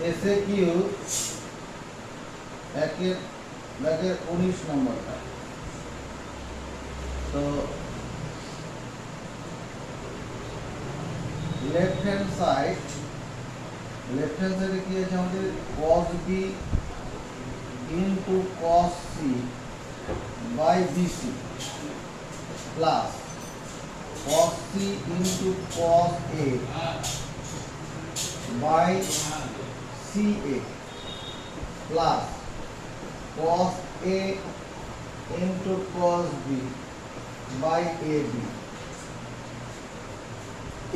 এসে কিউ একের দাগের 19 নম্বরটা। তো লেফট হ্যান্ড সাইডে কি আছে আমাদের cos b into cos c by bc plus cos c into cos a by ca plus cos a into cos b by ab।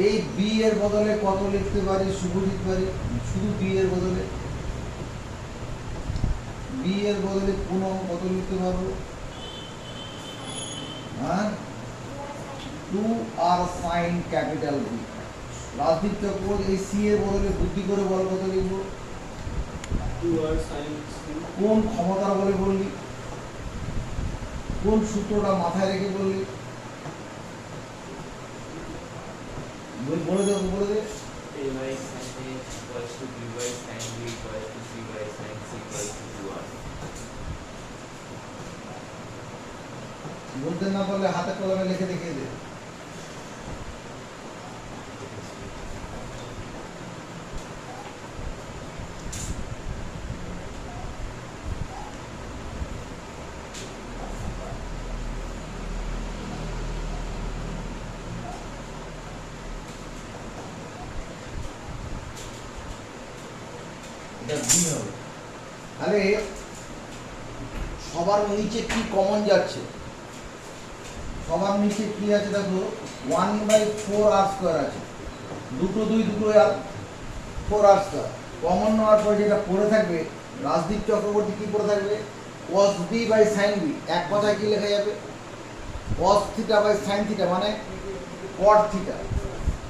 এই বি এর বদলে কত লিখতে পারি? শুভজিৎ পারি শুধু বি এর বদলে পুনঃ কত লিখতে পারবো? হ্যাঁ, 2r sin capital B. Rajdeep Chakraborty এই সি এর বদলে বুদ্ধি করে বল কত লিখবো? 2r sin c। কোন ক্ষমতার বলে বললি? কোন সূত্রটা মাথায় রেখে বললি? বলে দে a by sin a equals to b by sin b equals to c by sin c equals to 2r। বলতে না পারলে হাতে কলমে লিখে দেখিয়ে দে। এটা বি হবে। তাহলে সবার নিচে কি কমন যাচ্ছে? সবার নিচে কি আছে দেখো, 1/4r² আছে। দুটো আর 4r²। কমন নেওয়ার পর যেটা পড়ে থাকবে, রাজদীপ চক্রবর্তী কি পড়ে থাকবে? cos b by sin b। এক কথায় কি লেখা যাবে? cos θ by sin θ মানে cot θ।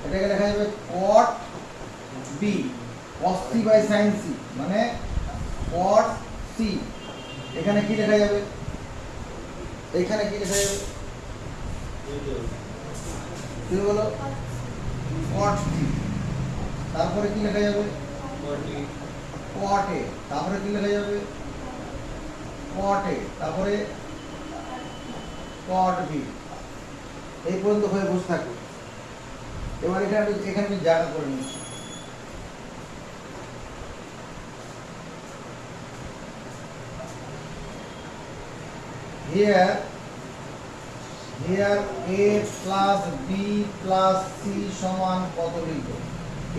এটাকে লেখা যাবে cot b। cos c by sin c মানে cot c। এখানে কি লেখা যাবে? এখানে কি লেখা যাবে? কি বলো? cot c। তারপরে কি লেখা যাবে? cot a। তারপরে কি লেখা যাবে? cot a। তারপরে cot b। এই পর্যন্ত হয়ে বসে থাকবে। এবার এখানে আমি জায়গা করে নিচ্ছি। Here a plus b plus c সমান কত লিখবো?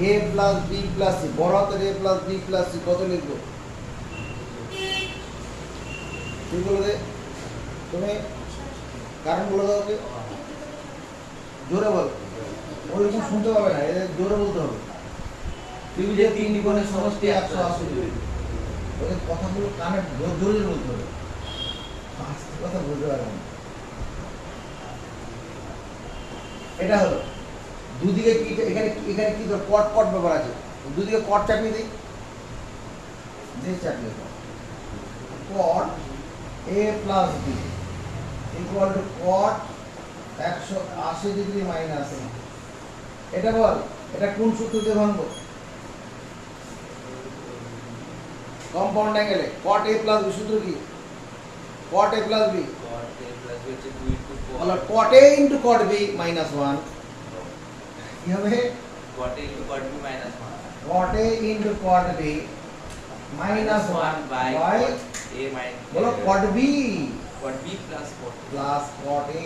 a plus b plus c, বড় হাতের a plus b plus c কত লিখবো? কি বলবে তুমি? কারণ বলে দাও ওকে, জোরে বল। ওইরকম শুনতে পাবে না, এদের জোরে বলতে হবে। ত্রিভুজের তিন কোণের সমষ্টি 180 ডিগ্রি। ওদের কথাগুলো কানে জোরে বলতে হবে, আস্তে কথা বলতে পারবে না। এটা হলো দুদিকে কি, এখানে কি কট ব্যাপার আছে। দুদিকে কট চাপিয়ে দিই, যে চাপিয়ে দাও। কট a plus b equal to cot 180 degree minus a। এটা বল, এটা কোন সূত্র দিয়ে ভাঙবো? কম্পাউন্ড অ্যাঙ্গেলে cot a plus b সূত্র কি? cot a plus b হচ্ছে 2 into 4। বলো cot a into cot b minus 1 কি হবে? cot a into cot b minus 1। cot a into cot b minus 1 by a minus বলো cot b cot b plus cot plus cot a,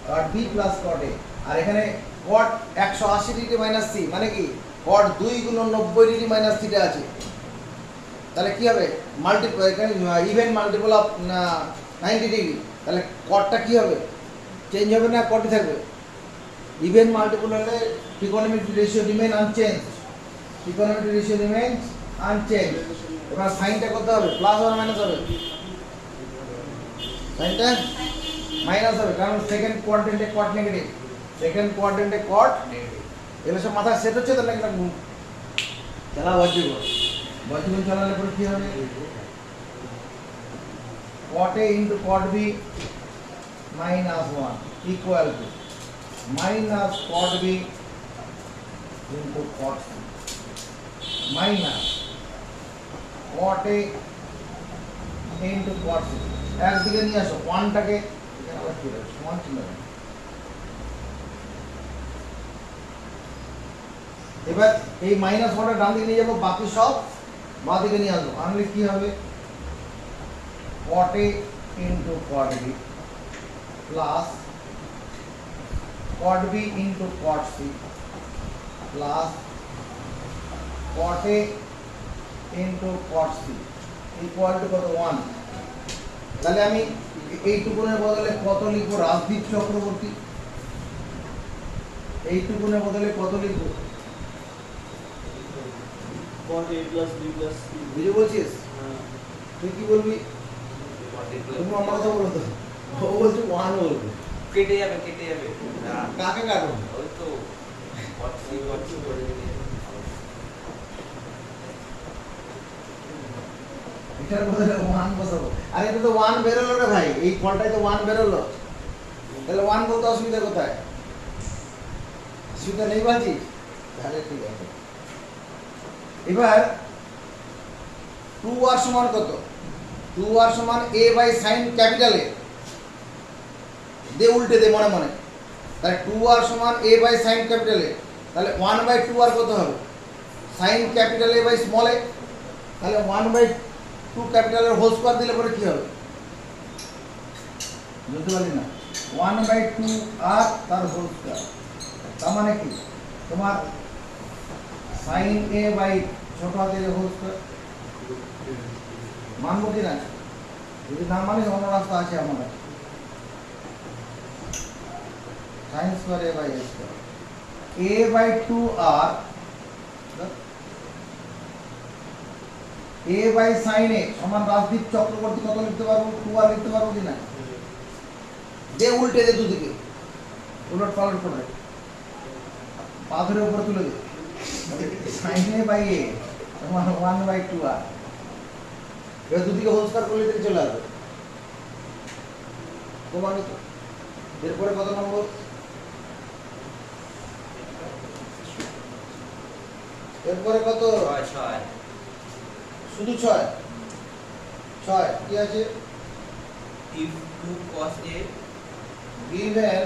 cot b plus cot a। আর এখানে cot 180 degree minus c মানে কি? cot 2 গুণ 90 degree minus θ আছে। তাহলে কি হবে? Multiple, এখানে ইভেন মাল্টিপল অফ 90 ডিগ্রি। তাহলে কটটা কি হবে? চেঞ্জ হবে না, কটই থাকবে। ইভেন মাল্টিপল হলে trigonometric ratio remain unchange. trigonometric ratio remains unchange. এবার সাইনটা কত হবে? প্লাস আর মাইনাস হবে? সাইনটা মাইনাস হবে, কারণ সেকেন্ড কোয়াড্রেন্টে কট নেগেটিভ। সেকেন্ড কোয়াড্রেন্টে কট নেগেটিভ। এগুলো সব মাথায় সেট হচ্ছে। তাহলে একটা চালা বজ্রগুণ চালালে পরে কি হবে? cot a into cot b minus 1 equal to minus cot b into cot c minus cot A into cot C একদিকে নিয়ে আসো 1 টাকে এখানে আবার কি রাখো সমান চিহ্ন দাও। এবার এই মাইনাস 1 টা ডান দিকে নিয়ে যাবো বাকি সব বাঁ দিকে নিয়ে আসবো আনলে কি হবে cot A into cot B plus cot B into cot C plus cot A into cot C equal to কত 1 তাহলে আমি এইটুকুনের বদলে কত লিখবো রাজদীপ চক্রবর্তী এইটুকুনের বদলে কত লিখবো cot A plus B plus C বুঝে বলছিস তুই কি বলবি Cot A plus তুমি আমার কথা বলো তো ও বলছে 1 বলবে কেটে যাবে কাকে কাটবো ওই তো cot C করে দিলে এটার বদলে 1 বসাবো আরে এটা তো 1 বেরোলো রে ভাই এই ফলটাই তো 1 বেরোলো তাহলে 1 বলতে অসুবিধা কোথায় অসুবিধা নেই বাজি তাহলে ঠিক আছে এবার 2r সমান কত 2r সমান a by sin capital A দে উল্টে দে মনে মনে তাহলে 2r সমান a by sin capital A তাহলে 1 বাই 2r কত হবে sin capital A by small a তাহলে 1 বাই 2 ক্যাপিটালের হোল স্কয়ার দিলে পরে কি হবে বুঝতে পারলি না 1 বাই 2 আর তার হোল স্কয়ার তার মানে কি তোমার sin a বাই ছোট হাতের হোল স্কয়ার মানবো কি না যদি না মানিস অন্য রাস্তা আছে আমাদের sin square a by square a by 2r a by sin a সমান রাজদীপ চক্রবর্তী কত লিখতে পারবো 2r লিখতে পারবো কি না দে উল্টে দে দুদিকে উলট পালট করে পাথরের উপর তুলে দে sin a বাই a সমান 1 বাই 2r এবার দুদিকে হোল স্কয়ার করলে দিকে চলে আসবে প্রমাণিত এরপরে কত নম্বর এরপরে কত ছয় শুধু 6 6 কি আছে if 2 cos A given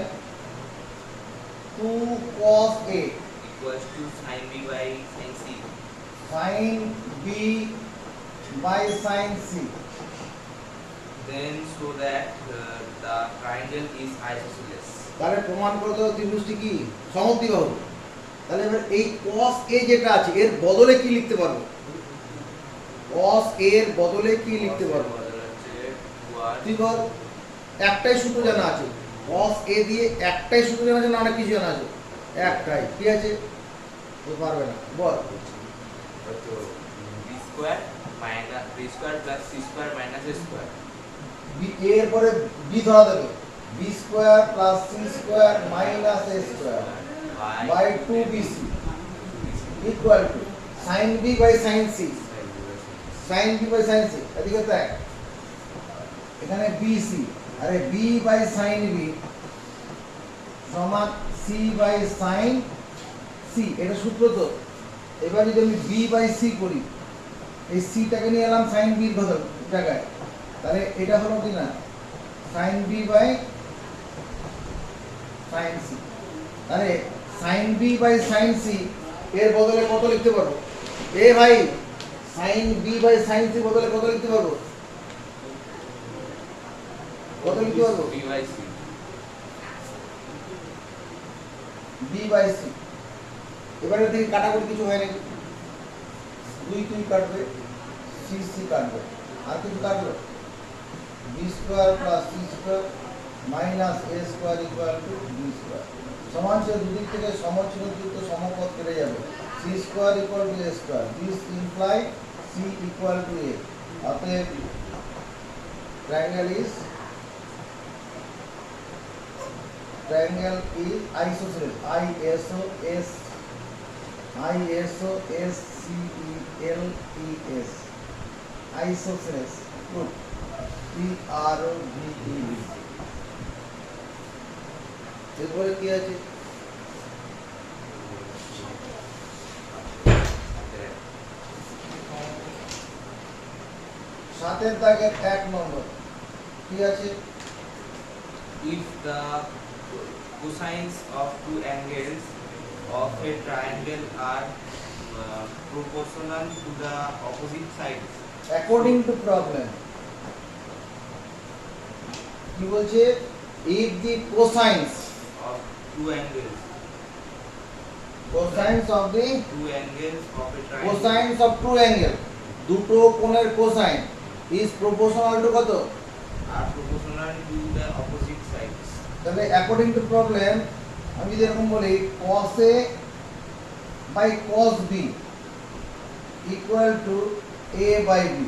2 cos A equals to sin B by sin C sin B by sin C then show that the triangle is isosceles তাহলে প্রমাণ করতে হবে ত্রিভুজটি কি সমদ্বিবাহু তাহলে এবার এই cos A যেটা আছে এর বদলে কি লিখতে পারবো cos A এর বদলে কি লিখতে পারবো বদল হচ্ছে 2r তুই বল একটাই সূত্র জানা আছে cos A দিয়ে একটাই সূত্র জানা আছে না অনেক কিছু জানা আছে একটাই কি আছে ও পারবে না বল তো b square minus b square plus c square minus a square b এর পরে b ধরা দেবে b square plus c square minus a square by 2bc equal to sin b by sin c sin b by sin c এদিকে দেখ এখানে bc আরে b by sin b সমান c by sin c এটা সূত্র তো এবার যদি আমি b বাই c করি এই c টাকে নিয়ে এলাম sin b এর বদল জায়গায় তাহলে এটা হলো কি না sin b by sin c তাহলে sin b by sin c এর বদলে কত লিখতে পারবো এ ভাই sin b by sin c বদলে কত লিখতে পারবো কত লিখতে পারবো b by c b by c এবারে দেখি কাটাকুটি কিছু হয় নাকি দুই কাটবে c কাটবে আর কিছু কাটবে b square plus c square minus a square equal two b square সমান সে দুদিক থেকে সমচিহ্নযুক্ত সমপদ কেটে যাবে c square equal to a square this imply c equal to a অতএব triangle is isosceles ISOSCELES isosceles good PROVES এরপরে কি আছে সাতের দাগের 1 নম্বর কি আছে? If the cosines of two angles of a triangle are proportional to the opposite sides according to problem কি বলছে? If the cosines of two angles cosines of the two angles of a triangle cosines of two angle, দুটো কোণের cosine is proportional to কত? are proportional to the opposite sides. তাহলে according to problem আমি যদি এরকম বলি cos A by cos B equal to A by B,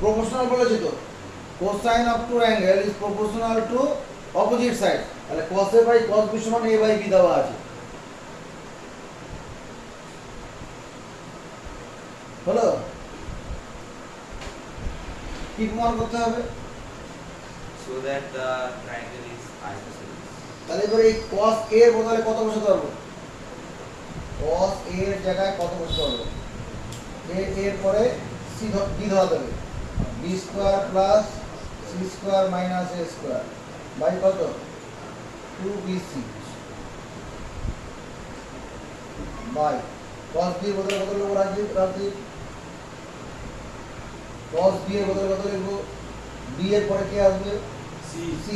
proportional বলেছে তো, cosine of two angle is proportional to opposite side, তাহলে cos A by cos B সমান A by B দেওয়া আছে। হলো? কি প্রমাণ করতে হবে? So that the triangle is isosceles. তাহলে এবারে এই cos A এর বদলে কত বসাতে পারবো? cos A এর জায়গায় কত বসাতে পারবো? এর পরে b ধরা দেবে, b square plus c square minus a square by কত? 2bc বাই cos b এর বদলে কত লিখবো রাজদীপ? cos b এর বদলে কত লিখবো? b এর পরে কি আসবে? C. c,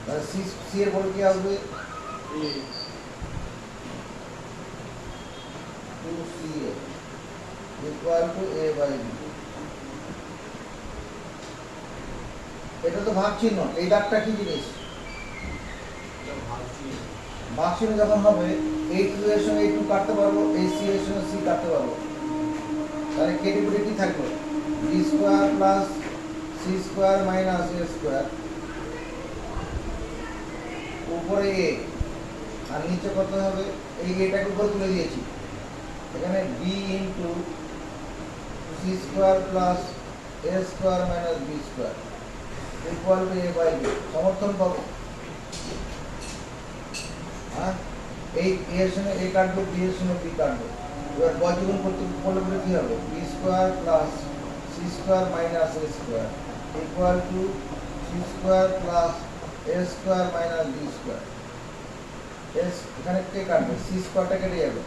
তাহলে c এর পরে কি আসবে? A. 2ca equal to a by b। এটা তো ভাগ চিহ্ন, এই দাগটা কি জিনিস? ভাগ চিহ্ন যখন হবে এই 2 এর সঙ্গে এই 2 কাটতে পারবো, এই c এর সঙ্গে c কাটতে পারবো, তাহলে কেটে কেটে কি থাকলো? b square plus c square minus a square উপরে a আর নিচে কত হবে? এই এটাকে উপরে তুলে দিয়েছি, এখানে b into c square plus a square minus b square equal to a by b। সমর্থন পাবো? হ্যাঁ, এই a এর সঙ্গে a কাটবো, b এর সঙ্গে b কাটবো, এবার বজ্রগুণ করতে বললে কি হবে? b square plus c square minus a square equal two c square plus a square minus b square. এখানে কে কাটবে? c স্কয়ারটা কেটে যাবে,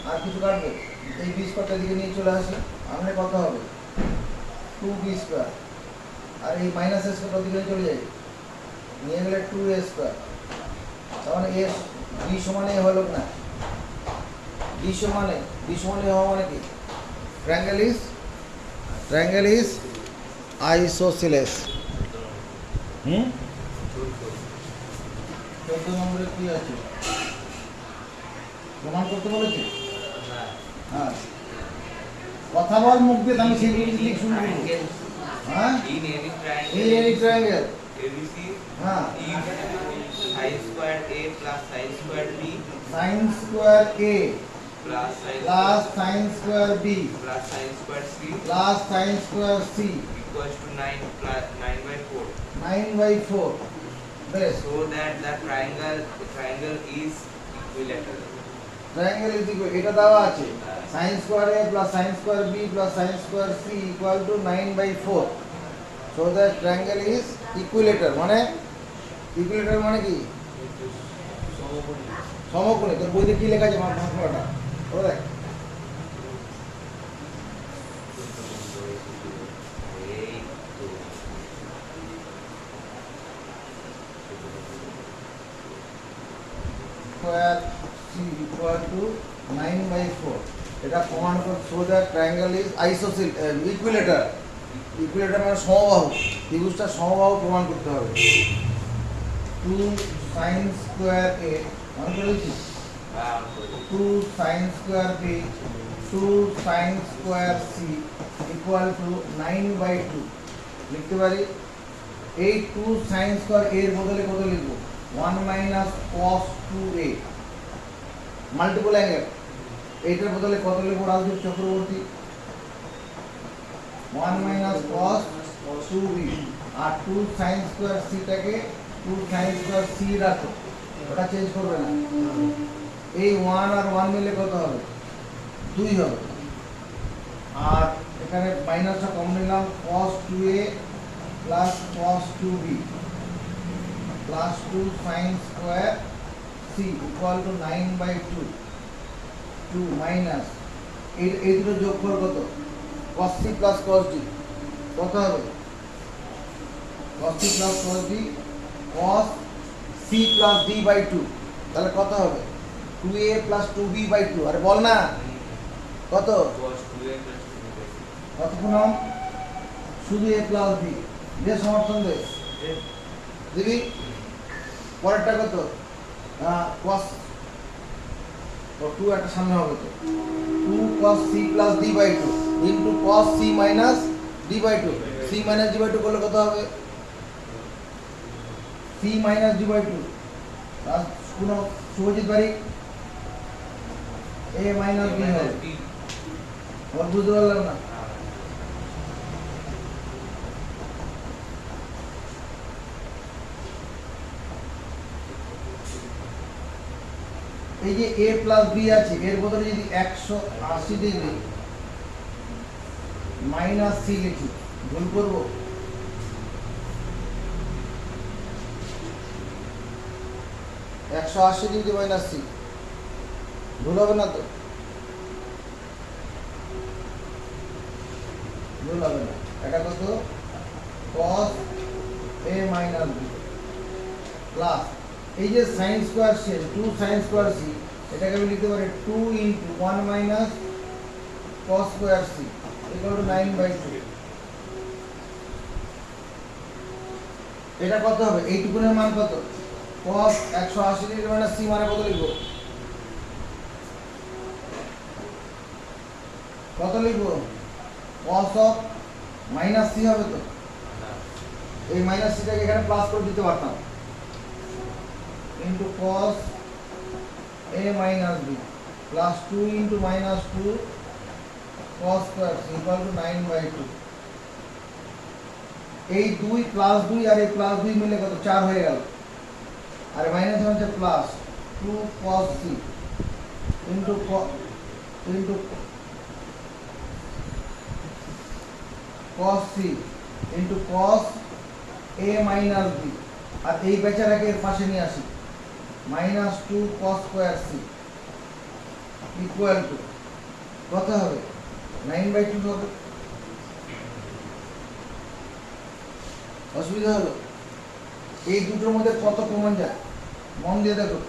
আর কিছু কাটবে? এই b স্কয়ারটা দিকে নিয়ে চলে আসে, আমনে কত হবে? 2b স্কয়ার, আর এই মাইনাস a স্কয়ারটা দিকে চলে যায়, নিয়ে গেলে 2a স্কয়ার, তার মানে a b সমান a হলো না? b সমান a হওয়া মানে কি? Triangle is আইসোসেলেস। 14 নম্বরে কি আছে? প্রমাণ করতে বলেছে? হ্যাঁ, কথা বল মুখ দিয়ে, আমি সেগুলো লিখ শুনবো। Triangles হ্যাঁ, in any এই triangle ট্রায়াঙ্গেল, ABC হ্যাঁ, if sin square A plus sin square B sin square a plus sin plus sin square b plus sin square C plus sin square c equals to 9 plus 9 by 4. 9/4, বেশ। So that the triangle is equilateral. Triangle is equal, এটা দেওয়া আছে sin square a plus sin square b plus sin square c equal to 9/4। So the triangle is equilateral, মানে equilateral মানে কি? সমকোণী। তোর বইতে কি লেখা আছে ভাঙাটা ওটা দেখ। স্কয়ার c ইকুয়াল টু 9/4, এটা প্রমাণ করে সো দ্যাট ট্রায়াঙ্গেল ইজ আইসোসেলেস ইকুইলেটার। ইকুইলেটার মানে সমবাহু, ত্রিভুজটা সমবাহু প্রমাণ করতে হবে। 2 sin স্কয়ার a মনে করেছিস? 2 sin square b 2 sin square c equal two 9/2 লিখতে পারি। এই 2 sin স্কয়ার a এর বদলে কত লিখব? 1 minus cos 2a multiple angle, এইটার বদলে কত লিখব Rajdeep Chakraborty? 1 minus cos 2b, আর 2 sin স্কয়ার c টাকে 2 sin স্কয়ার c রাখো, ওটা চেঞ্জ করবে না। এই 1 আর 1 মিলে কত হবে? 2 হবে। আর এখানে মাইনাসটা কম নিলাম, cos 2a plus cos 2b plus 2 sin square c equal two 9/2 2 minus এই দুটো যোগফল কত? cos c plus cos d কত হবে? cos c plus cos d cos c plus d/2 তাহলে কত হবে? 2a plus 2b/2। আরে বল না কত? cos 2a plus 2b by 2। কত গুণন? শুধু a প্লাস b দিয়ে সমর্থন দে দিবি। পরেরটা কত? cos 2 একটা সামনে হবে তো 2 cos c plus d/2 into cos c minus d/2 c minus d/2 করলে কত হবে? c মাইনাস d/2 প্লাস কোন শুভজিৎ বাড়ি a মাইনাস b হবে। ওর বুঝতে পারলাম না। এই যে a প্লাস b আছে এর বদলে যদি 180 ডিগ্রি মাইনাস c লিখি ভুল করব? একশো আশি ডিগ্রি মাইনাস c ভুল হবে না তো? ভুল হবে না। এটা কত? cos a minus b plus এই যে sin square c 2 sin square c এটাকে আমি লিখতে পারি 2 into 1 minus cos square c equal two 9/2। এটা কত হবে? এইটুকুনের মান কত? cos 180 ডিগ্রি মাইনাস c মানে কত লিখব? কত লিখব? cos অফ মাইনাস c হবে তো? এই মাইনাস সিটাকে এখানে প্লাস করে দিতে পারতাম into cos a minus b plus 2 into minus 2 cos square c equal two 9/2। এই 2 প্লাস 2 আর এই প্লাস 2 মিলে কত? 4 হয়ে গেল। আর মাইনাস হচ্ছে plus 2 cos c into cos c into cos a minus b আর এই বেচারাকে এর পাশে নিয়ে আসি minus 2 cos square c equal to কত হবে? 9/2 হবে। অসুবিধা হলো? এই দুটোর মধ্যে কত কমন যায় মন দিয়ে দেখো।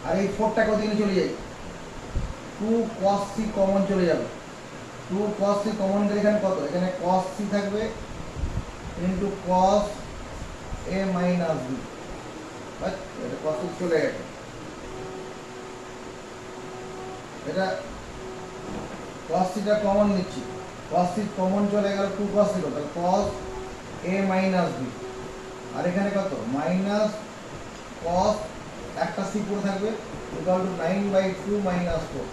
আর এই 4টা কত দিনে চলে যায়? 2 cos c কমন চলে যাবে। 2 cos c কমন গেলে এখানে কত? এখানে cos c থাকবে into cos a minus b। এটা cos c চলে গেছে। এটা cos c টা কমন নিচ্ছি। cos c কমন চলে গেল 2 cos c তাহলে cos a মাইনাস b আর এখানে কত? মাইনাস cos একটা c পুরো থাকবে equal to 9/2 minus 4।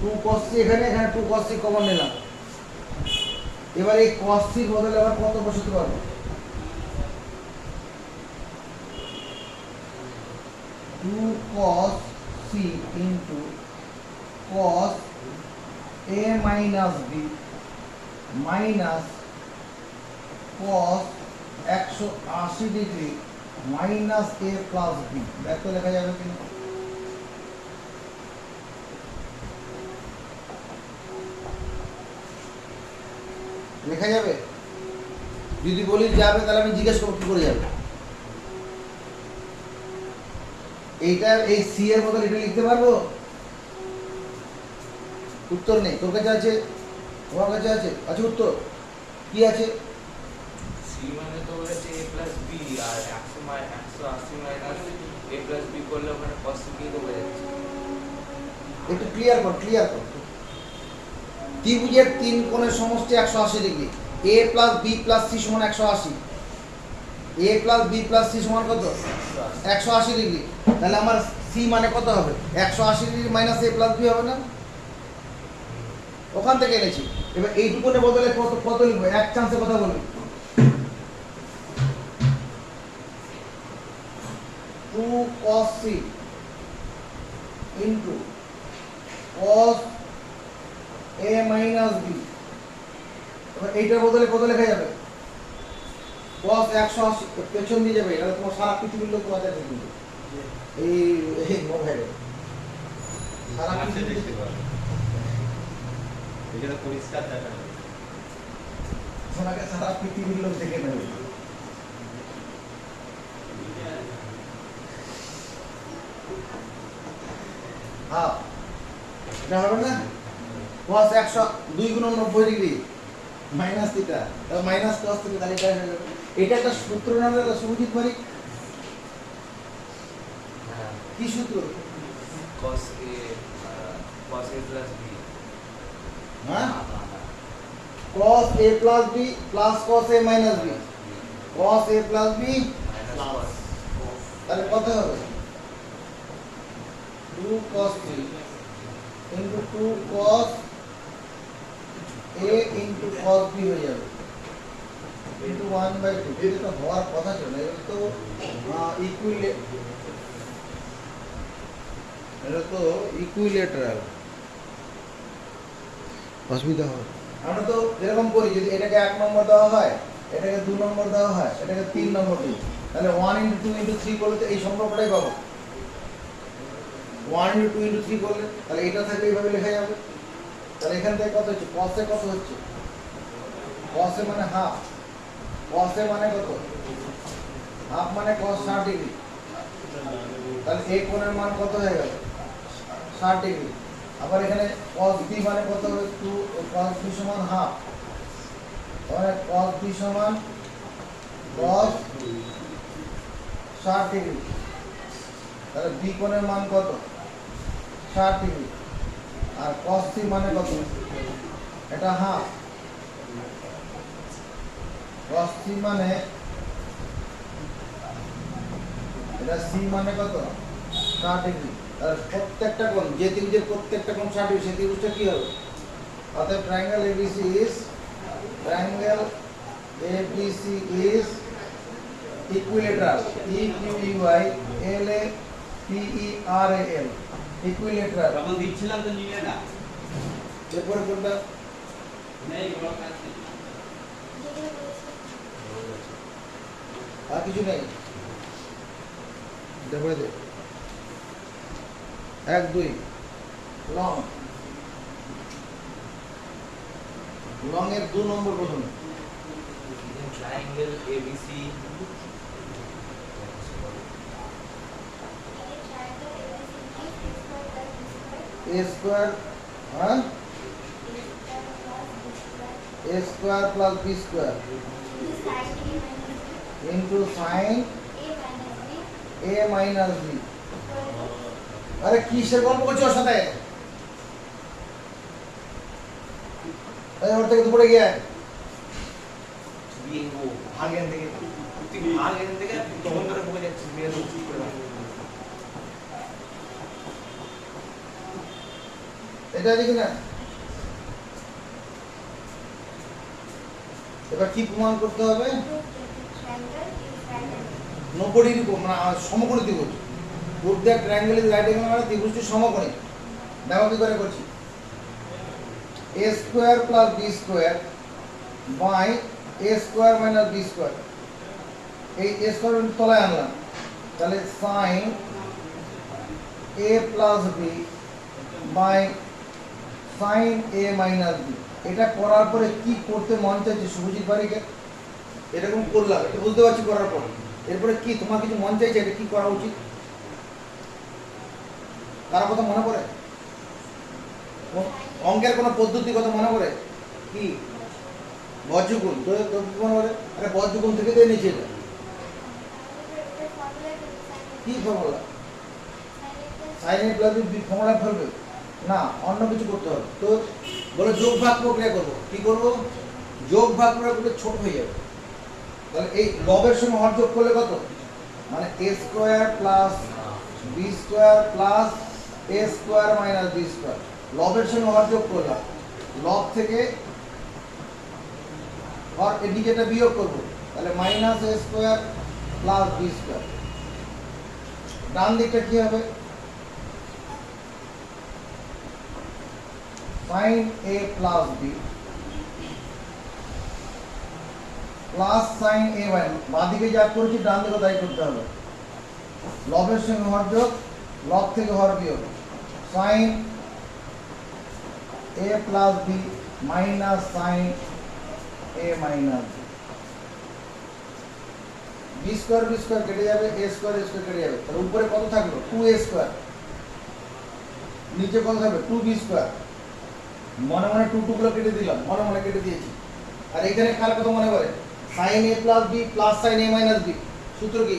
2 cos c এখানে 2 cos c কমন নিলাম। এবার এই cos c বদলে আবার কত বসাতে পারবো? 2 cos c into cos a minus b minus cos 180 degree minus a plus b। দেখো লেখা যাবে কিনা? লেখা যাবে? যদি বলি যাবে তাহলে আমি জিজ্ঞেস করব কি করে যাবে। এইটার এই সি এর বদলে এটা লিখতে পারবো? উত্তর নেই। তোর কাছে আছে? তোমার কাছে আছে? আছে উত্তর? কি আছে? c মানে তো হচ্ছে a plus b আর 180 মাইনাস a plus b করলে ওখানে cos c দিয়ে দেবো যাচ্ছে। একটু ক্লিয়ার কর। ত্রিভুজের তিন কোণের সমষ্টি 180 degree. a plus b plus c সমান 180। a plus b plus c সমান কত? 180 ডিগ্রি। তাহলে আমার c মানে কত হবে? 180 degree minus a plus b হবে না? ওখান থেকে এনেছি। এবার এইটুকুনের বদলে কত লিখবো? এক চান্সে কথা বলবি। 2 cos c into cos a minus b। এবার এইটার বদলে কত লেখা যাবে? cos 180 পেছন দিয়ে যাবে, এটা তোমার সারা পৃথিবীর লোক বাজার দেখবে এই মোবাইলে সারা পৃথিবীর এটা পরিষ্কার দেখা যায়। সোনাকে সারা পৃথিবীর লোক দেখে নেবে। হ্যাঁ এটা হবে না? cos 102 গুণ 90 ডিগ্রি মাইনাস থিটা, তাহলে মাইনাস cos থিটা, তাহলে এটা হয়ে যাবে। এটা একটা সূত্র না রে সুজিত ভাই? হ্যাঁ কি সূত্র? cos a plus b হ্যাঁ cos a plus b plus cos a minus b, cos a plus b minus cos তাহলে কত হবে? 2 cos 3 into 2 cos a into cos b হয়ে যাবে into 1/2। এটা তো হওয়ার কথা ছিল না, এটা তো ইকুইলেটারাল অসুবিধা হবে। আমরা তো যেরকম করি, যদি এটাকে 1 নম্বর দেওয়া হয়, এটাকে 2 নম্বর দেওয়া হয়, এটাকে 3 নম্বর দিই, তাহলে 1 into 2 into 3 করলে তো এই সম্পর্কটাই পাবো। 1 into 2 into 3 করলে তাহলে এটা থেকে এইভাবে লেখা যাবে। তাহলে এখান থেকে কত হচ্ছে? cos এ কত হচ্ছে? cos এ মানে হাফ, cos এ মানে কত? হাফ মানে cos 60 ডিগ্রি, তাহলে এই কোণের মান কত হয়ে গেল? 60 ডিগ্রি। আবার এখানে cos b মানে কত হবে? 2 cos b সমান হাফ, তাহলে cos b সমান cos 60 ডিগ্রি, তাহলে b কোণের মান কত? 60 ডিগ্রি। আর cos c মানে কত? এটা হাফ, cos c মানে এটা c মানে কত? 60 ডিগ্রি। তাহলে প্রত্যেকটা কোণ, যে ত্রিভুজের প্রত্যেকটা কোণ 60 ডিগ্রি, সেই ত্রিভুজটা কি হবে? অতএব triangle ABC is equilateral, equilateral, equilateral। তখন দিচ্ছিলাম তো নিয়ে না। এরপরে কোনটা? নেই বড় কাজ নেই। আর কিছু নেই, এটা বলে দে। 1 2 লং, লং এর 2 নম্বর প্রথমে triangle ABC a square, হ্যাঁ a square plus b square into sin a minus b। আরে কিসের গল্প করছো ওর সাথে? এই ওর থেকে তো পড়ে গিয়ে বিঙ্গো ভাগেন থেকে তুই ভাগেন থেকে তখন করে বলে যাচ্ছিস মেয়ে তো চুপ করে থাক। এটা দেখি না। এবার কি প্রমাণ করতে হবে? 90 ডিগ্রি মানে সমকোণী ত্রিভুজ। Prove that triangle is right angle মানে ত্রিভুজটি সমকোণী। দেখো কি করে করছি। a square plus b square by a square minus b square। এই a square তলায় আনলাম, তাহলে sin a plus b by sin a minus b। এটা করার পরে কি করতে মন চাইছে সুজিত বাড়িকে? এরকম করলাম, এটা বুঝতে পারছি করার পর। এরপরে কি তোমার কিছু মন চাইছে, এটা কি করা উচিত? কার কথা মনে পড়ে? অঙ্কের কোনো পদ্ধতি কথা মনে পড়ে? কি বজ্রগুণ? তো কি মনে পড়ে? আরে বজ্রগুণ থেকে তো নিচে এটা কি formula? sin a plus b formula ফেলবে না, অন্য কিছু করতে হবে। তো বলে যোগ ভাগ প্রক্রিয়া করবো। কি করবো? যোগ ভাগ প্রক্রিয়া করলে ছোট হয়ে যাবে। তাহলে এই লবের সঙ্গে হর যোগ করলে কত? মানে a square plus b square plus a square minus b square. লবের সঙ্গে হর যোগ করলাম, লব থেকে হর এদিকে এটা বিয়োগ করবো, তাহলে minus a square plus b square. ডান দিকটা কি হবে? sin a plus b plus sin a by বাঁদিকে যা করেছি ডান দিকে তাই করতে হবে লবের সঙ্গে হর যোগ লব থেকে হর বিয়োগ sin a plus b minus sin a minus b square কেটে যাবে a স্কয়ার কেটে যাবে তাহলে উপরে কত থাকলো 2a স্কয়ার নিচে কত থাকবে 2b স্কয়ার মনে মনে 2 টুকরো কেটে দিলাম মনে মনে কেটে দিয়েছি আর এখানে কার কথা মনে করে sin a plus b plus sin a minus b সূত্র কি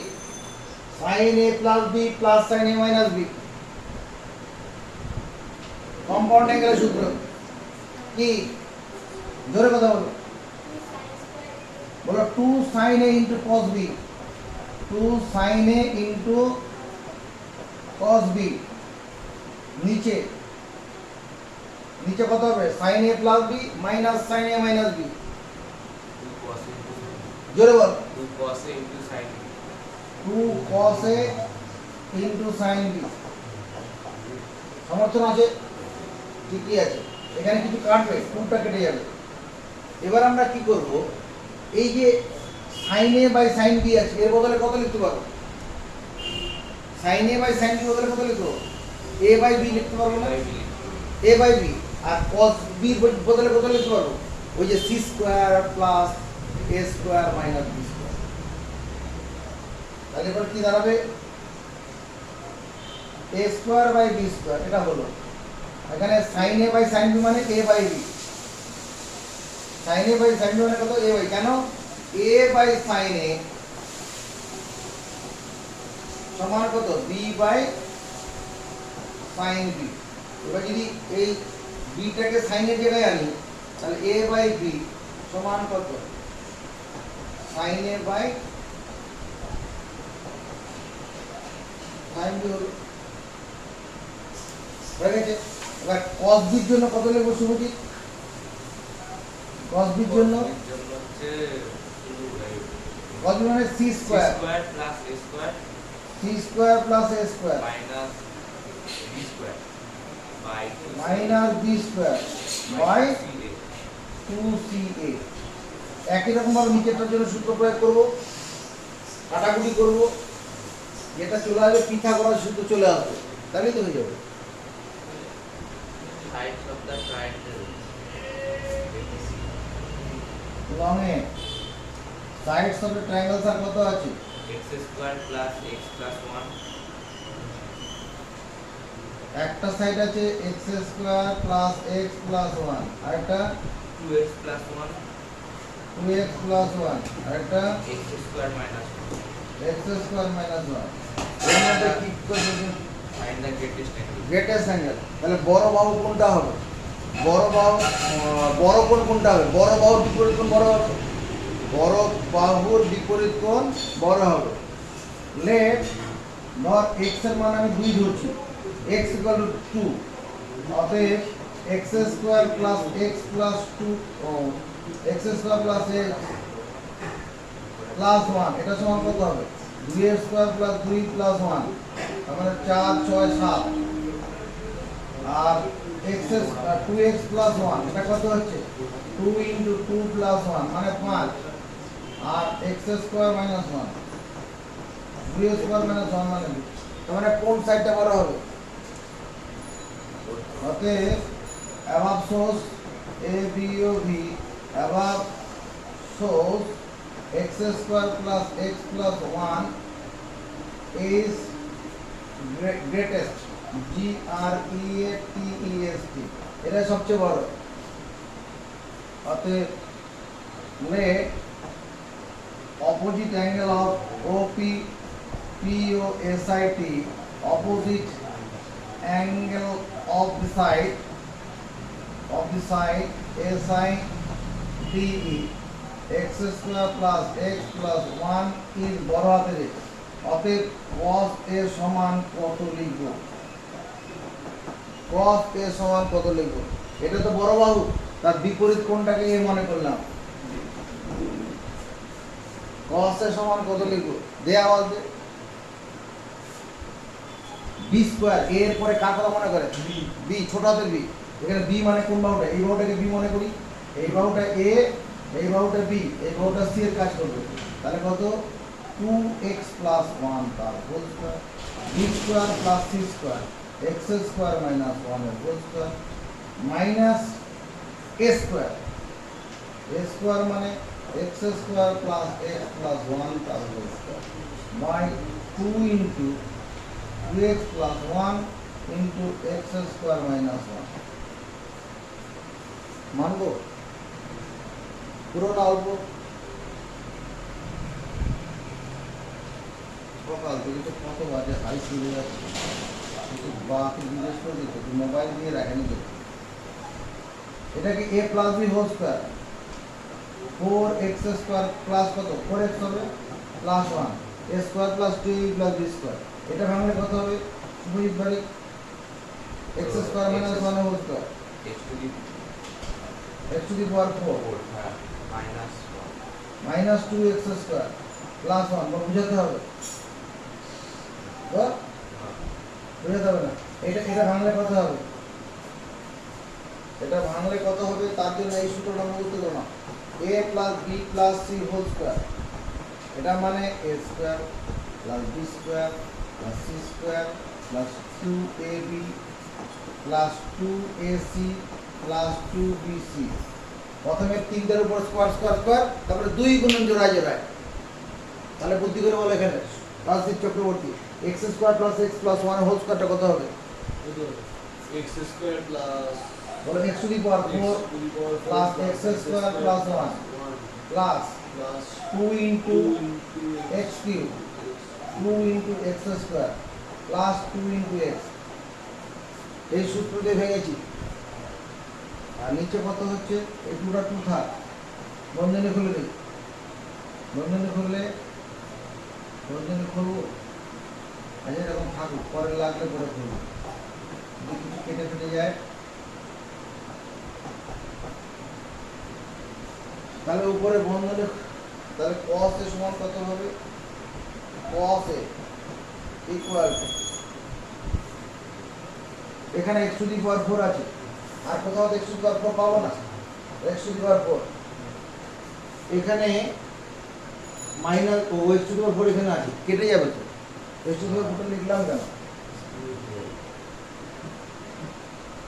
sin a plus b plus sin a minus b compound অ্যাঙ্গেলের সূত্র কি জোরে কথা বলো বলো 2 sin a into cos b 2 sin a into cos b নিচে কত হবে sin a plus b minus sin a minus b 2 cos a into sin জোরে বল 2 cos a into sin b 2 cos a into sin b সমর্থন আছে ঠিকই আছে এখানে কিছু কাটবে কোনটা কেটে যাবে এবার আমরা কি করব এই যে sin a by sin b আছে এর বদলে কত লিখতে পারবো sin a by sin b বদলে কত লিখবো a বাই b লিখতে পারবো না a বাই b আর cos b বদলে কত লিখতে পারবো ওই যে c square plus a square minus b square তাহলে এবার কি দাঁড়াবে a square by b square এটা হলো এখানে sin a by sin b মানে a by b sin a by sin b মানে কত a বাই কেন a বাই sin a সমান কত b বাই sin b এবার যদি এই b টাকে sin এর জায়গায় আনি তাহলে a বাই b সমান কত sin a by sin b হলো হয়ে গেছে এবার cos b এর জন্য কত লিখব শুভজিৎ cos b এর জন্য হচ্ছে cos b মানে c square square plus a square c square plus a square minus b square by minus b square by 2ca একই রকম ভাবে নিচেরটার জন্য সূত্র প্রয়োগ করব কাটাকুটি করব যেটা চলে আসবে পিথাগোরাস সূত্র চলে আসবে তাহলেই তো হয়ে যাবে sides of the triangle লংয়ে সাইডস অফ দ্য ট্রায়াঙ্গেলস আর কত আছে x square plus x plus 1 একটা সাইড আছে x square plus x plus 1 আর একটা 2x প্লাস 1 2x প্লাস 1 আর একটা x square minus 1 x square minus 1 এর মধ্যে কি করবে find the greatest angle greatest angle তাহলে বড় বাহু কোনটা হবে বড় বাহু বড় কোণ কোনটা হবে বড় বাহুর বিপরীত কোণ বড় হবে বড় বাহুর বিপরীত কোণ বড় হবে লেট ধর x এর মান আমি 2 ধরছি x = 2 অতএব x square plus x plus 2 ও x square plus x plus 1 এটা সমান কত হবে 2 স্কয়ার প্লাস 2 প্লাস 1 তার মানে 4 6 7 আর x 2x প্লাস 1 এটা কত হচ্ছে 2 ইনটু 2 প্লাস 1 মানে 5 আর x square minus 1 2 square minus 1 মানে 2 তার মানে কোন সাইডটা বড় হবে অতএব above source a b o v above source x square plus x plus 1 is greatest g r e a t e s t এটা সবচেয়ে বড় অতএব let opposite angle of OP POSIT opposite angle of the side SI DE x square plus x plus 1 is বড় হাতের x অতএব cos a সমান কত লিখব cos a সমান কত লিখব এটা তো বড় বাহু তার বিপরীত কোণটাকে এ মনে করলাম cos a সমান কত লিখব দে আওয়াজ দে b স্কয়ার a এর পরে কার কথা মনে করে b ছোট হাতের b এখানে বি মানে কোন বাহুটা? এই বাহুটাকে বি মনে করি, এই বাহুটা এ, এই বাহুটা বি, এই বাহুটা সি এর কাজ করবে। তাহলে কত? 2x প্লাস 1 তার whole square, b square plus c square, x square minus 1 এর whole square, minus a square, a square মানে x square plus x plus 1 তার whole square, by 2 into 2x plus 1 into x square minus 1। মানবো? পুরো না অল্প? সকাল থেকে তো কত বাজে হাই চলে যাচ্ছে, কিন্তু বাকি জিজ্ঞেস করে দিত মোবাইল দিয়ে রাখেনি তো। এটাকে A plus B whole square, 4x square plus কত? 4x হবে plus 1, A square plus 2 plus B square. এটা ভাঙলে কত হবে? শুভজিৎ বাড়ি x square minus 1 whole square, x to the power 4 হ্যাঁ minus minus 2x square plus 1। বুঝাতে হবে তো, বুঝাতে হবে না। এটা ভাঙলে কত হবে? এটা ভাঙলে কত হবে? তার জন্য এই সূত্রটা মুখস্থ করো না, a plus b plus c whole square. এটা মানে a square plus B square plus c square plus 2ab plus 2ac plus 2bc। প্রথমে তিনটার উপর স্কয়ার স্কয়ার স্কয়ার, তারপরে দুই গুণন জোড়ায় জোড়ায়। তাহলে বুদ্ধি করে বলো এখানে Rajdeep Chakraborty x square plus x plus 1 whole স্কয়ারটা কত হবে? x square plus বলো x to the power 4 plus x square plus 1 plus plus 2 into 2 into x cube, 2 into x square plus 2 into x। এই সূত্র দিয়ে ভেঙেছি। আর নিচে কত হচ্ছে? এই 2টা 2 থাক, বন্ধনী খুলে দিই, বন্ধনী খুললে বন্ধনী খুলবো, আচ্ছা এরকম থাকুক, পরে লাগলে পরে খুলবো, যদি কিছু কেটে ফেটে যায়। তাহলে উপরে বন্ধনী, তাহলে cos এ সমান কত হবে? cos এ ইকুয়াল টু, এখানে x টু দি পাওয়ার 4 আছে, আর কোথাও x টু দি পাওয়ার 4 পাবো না, x টু দি পাওয়ার 4 এখানে মাইনাস ও x টু দি পাওয়ার 4 এখানে আছে, কেটে যাবে তো। x টু দি পাওয়ার 4 লিখলাম কেন?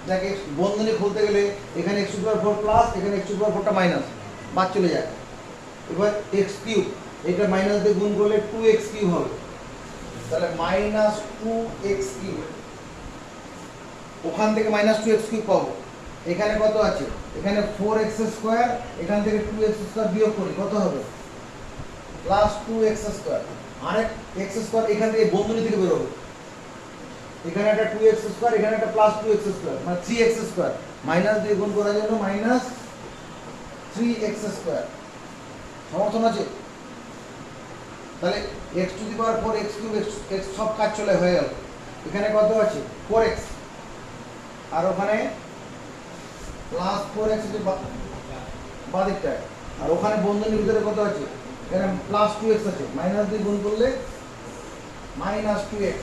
দেখে বন্ধনী খুলতে গেলে এখানে x to the power 4 plus, এখানে x টু দি পাওয়ার 4টা মাইনাস, বাদ চলে যায়। এবার x কিউব, এটা মাইনাস দিয়ে গুণ করলে 2x কিউব হবে, তাহলে মাইনাস 2x কিউব। ওখান থেকে মাইনাস 2x কিউব পাবো। এখানে কত আছে? এখানে 4x স্কয়ার, এখান থেকে 2x স্কয়ার বিয়োগ করি, কত হবে? Plus 2x square. আরেক x স্কয়ার এখান থেকে বন্ধনী থেকে বের হবে, এখানে একটা 2x স্কয়ার, এখানে একটা প্লাস 2x স্কয়ার, মানে 3x স্কয়ার। মাইনাস দিয়ে গুণ করার জন্য মাইনাস 3x স্কয়ার। সমর্থন আছে? তাহলে x to the power 4 x cube x সব কাজ চলে হয়ে গেল। এখানে কত আছে? 4x, আর ওখানে প্লাস 4x আছে বাদিকটায়, আর ওখানে বন্ধনীর ভিতরে কত আছে? এখানে প্লাস 2x আছে, মাইনাস দিয়ে গুণ করলে মাইনাস 2x।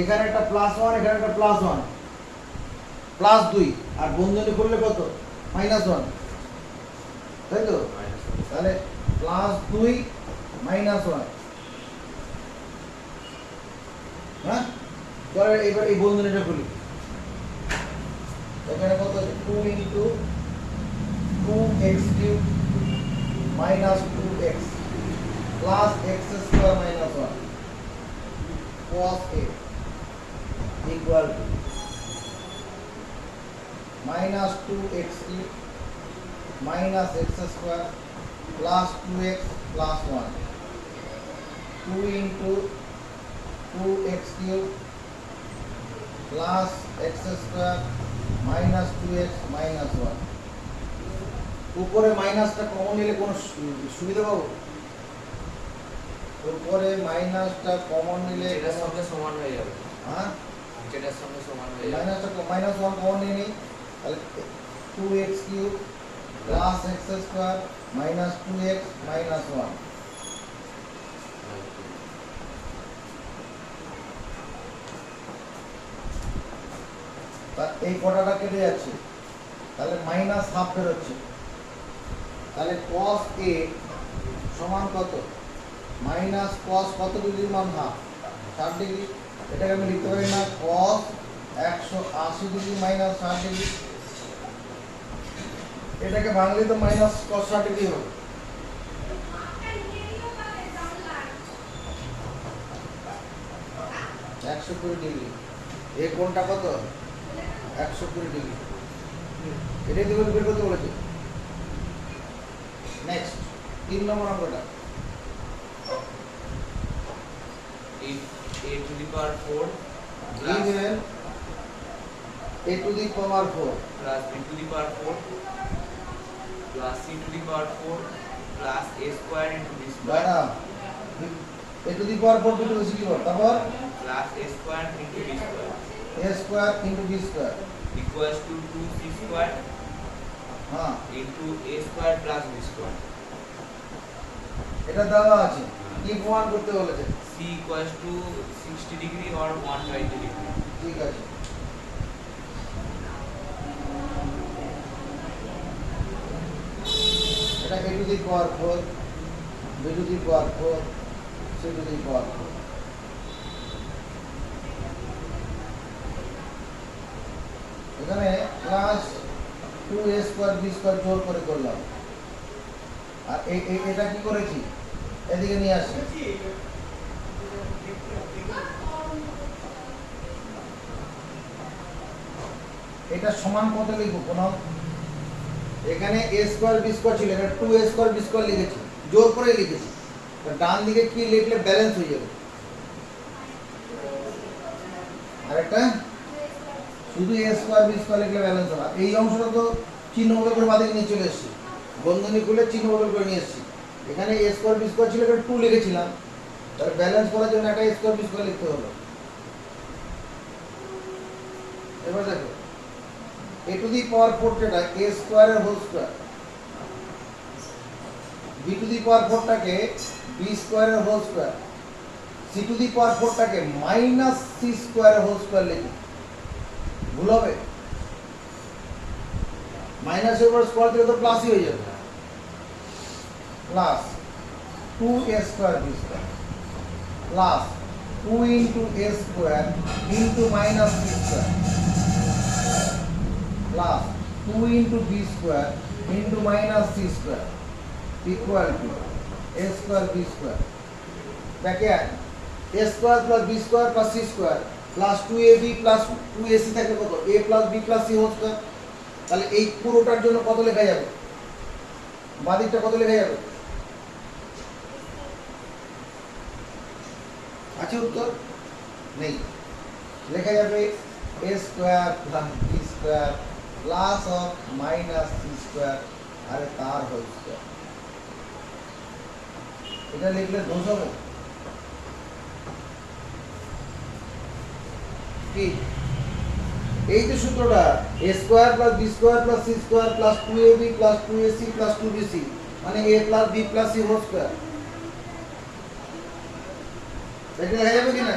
এখানে একটা প্লাস 1, এখানে একটা প্লাস 1 প্লাস 2, আর বন্ধনী করলে কত? মাইনাস 1, তাই তো? তাহলে প্লাস 2 মাইনাস 1। হ্যাঁ, তাহলে এবার এই বন্ধনীটা খুলি। এখানে কত আছে? 2 into 2x cube minus 2x plus x square minus 1 cos a equal to minus 2x cube minus x square plus 2x plus 1, 2 into 2x cube plus x square minus 2x minus 1। উপরে মাইনাসটা common নিলে কোনো সুবিধা পাবো? উপরে মাইনাসটা common নিলে যেটার সঙ্গে সমান হয়ে যাবে, হ্যাঁ, যেটার সঙ্গে সমান হয়ে যাবে। মাইনাসটা মাইনাস 1 কমন নিয়ে নিই, তাহলে 2x cube plus x square minus 2x minus 1। তা এই কটাটা কেটে যাচ্ছে, তাহলে মাইনাস হাফ বেরোচ্ছে। তাহলে cos a সমান কত? মাইনাস cos কত ডিগ্রির মান হাফ, 60 ডিগ্রি। এটাকে আমি লিখতে পারি না cos 180 ডিগ্রি মাইনাস 60 ডিগ্রি। এটাকে ভাঙলে তো মাইনাস cos 60 ডিগ্রি হবে। একশো 20 ডিগ্রি। এই কোণটা কত? 120 ডিগ্রি। এটাই তো বের করতে বলেছে। নেক্সট 3 নম্বর অঙ্কটা। a to the power 4 plus Given a to the power 4 plus b to the power 4 plus c to the power 4 plus a square into b square দ্বারা a to the power 4 to the power, তারপর plus a square into b square a square into b square, equals to 2c square হ্যাঁ into a square plus b square. এটা দেওয়া আছে, কি প্রমাণ করতে বলেছে? c equals to 60 degree or 120 degree. ঠিক আছে, এটা a to the power 4, b to the power 4, c to the power 4। এখানে plus 2a square b square জোর করে করলাম, আর এটা কি করেছি? এদিকে নিয়ে আসছি। এটা সমান কত লিখব? কোন এখানে a স্কয়ার b স্কয়ার ছিল, এটা 2a স্কয়ার b স্কয়ার লিখেছি, জোর করে লিখেছি। তো ডান দিকে কি লিখলে ব্যালেন্স হয়ে যাবে? আর এটা শুধু a স্কয়ার b স্কয়ার লিখলে ব্যালেন্স হবে। এই অংশটা তো চিহ্ন বদল করে বাদিকে নিয়ে চলে এসেছি, বন্ধনী খুলে চিহ্ন বদল করে নিয়ে এসেছি। এখানে a স্কয়ার b স্কয়ার ছিল, এটা 2 লিখেছিলাম, তার ব্যালেন্স করার জন্য একটা a স্কয়ার b স্কয়ার লিখতে হলো। এবার দেখো a to the power 4 টাকে a স্কয়ার এর whole square, b to the power 4 টাকে b স্কয়ার এর whole square, c to the power 4 টাকে মাইনাস c স্কয়ার এর হোল স্কয়ার লিখি। ভুল হবে? মাইনাস এর উপর স্কয়ার দিলে তো প্লাসই হয়ে যাবে, plus 2a square b square plus 2 into a square into minus c square plus 2 into b square into minus c square equal to a square b square। দেখে a square plus b square plus c square plus 2ab plus 2ac থাকে কত? a plus b plus c whole square. তাহলে এই পুরোটার জন্য কত লেখা যাবে? বাদিকটা কত লেখা যাবে? আছে উত্তর? নেই। লেখা যাবে a square plus b square plus of minus C square আর তার হোল স্কয়ার। এটা লিখলে দোষ হবে কি? এই যে সূত্রটা a square plus b square plus c square plus 2ab plus 2ac plus 2bc মানে a plus b plus c whole square. এটা লেখা যাবে কি না?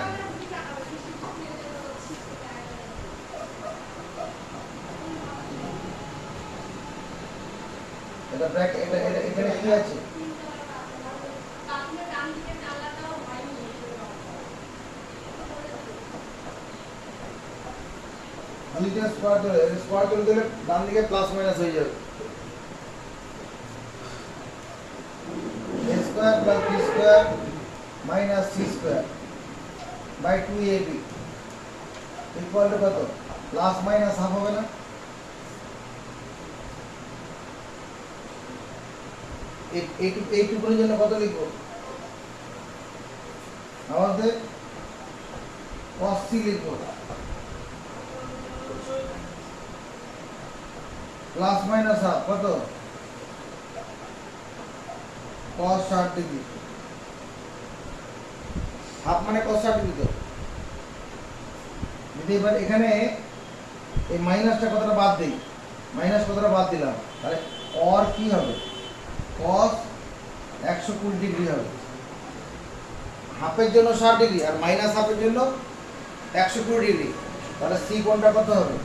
এটা ব্র্যাকেট, এটা এখানে কি আছে? দুইটা স্কয়ার করে দিলে ডান দিকে প্লাস মাইনাস হয়ে যাবে। a square plus b square minus c square by 2ab equal to কত? প্লাস মাইনাস হাফ হবে না? এইটুকুর জন্য কত লিখবো? আমাদের cos c লিখবো, প্লাস মাইনাস হাফ কত? cos 60 degree. হাফ মানে cos 60 ডিগ্রি। তো যদি এবার এখানে এই মাইনাসটা কতটা বাদ দেই, মাইনাস কতটা বাদ দিলাম, তাহলে और কি হবে? cos 120 ডিগ্রি হবে। হাফের জন্য 60 ডিগ্রি আর মাইনাস হাফের জন্য 120 ডিগ্রি। তাহলে সি কোণটা কত হবে?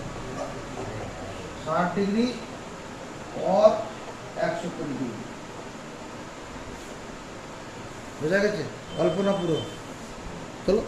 60 डिग्री और 120 डिग्री। বোঝা গেছে? অল্প না পুরো? চলো।